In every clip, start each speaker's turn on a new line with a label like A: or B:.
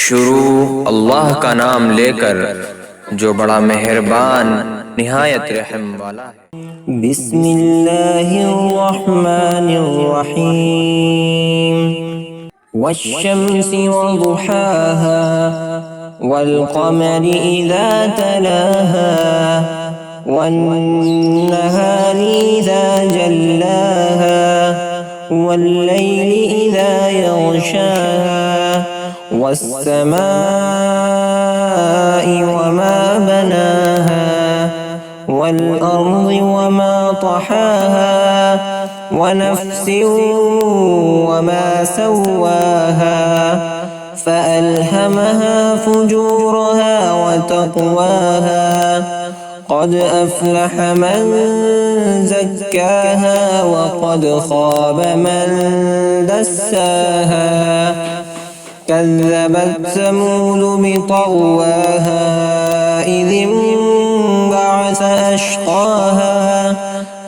A: शुरू अल्लाह का नाम लेकर जो बड़ा मेहरबान निहायत रहम वाला है।
B: बिस्मिल्लाहिर्रहमानिर्रहीम। वश्शम्सि वदुहाहा वल्क़मरि इज़ा तलाहा वन्नहारि इज़ा जल्लाहा वल्लैलि इज़ा यग़शाहा वस्समाइ वमा बनाहा वल्अर्ज़ वमा तहाहा ونفس وما سواها فألهمها فجورها وتقواها قد أفلح من زكاها وقد خاب من دساها كذبت ثمود بطغواها إذ انبعث أشقاها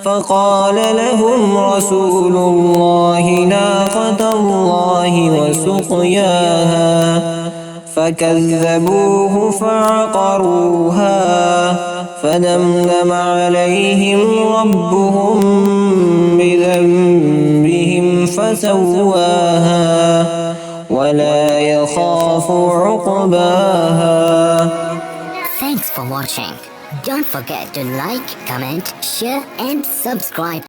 B: فقال لهم رسول الله ناقة الله وسقياها فكذبوه فعقروها فدمدم عليهم ربهم بذنبهم فسواها ولا يخاف عقباها.
C: Thanks for watching. Don't forget to like, comment, share and subscribe.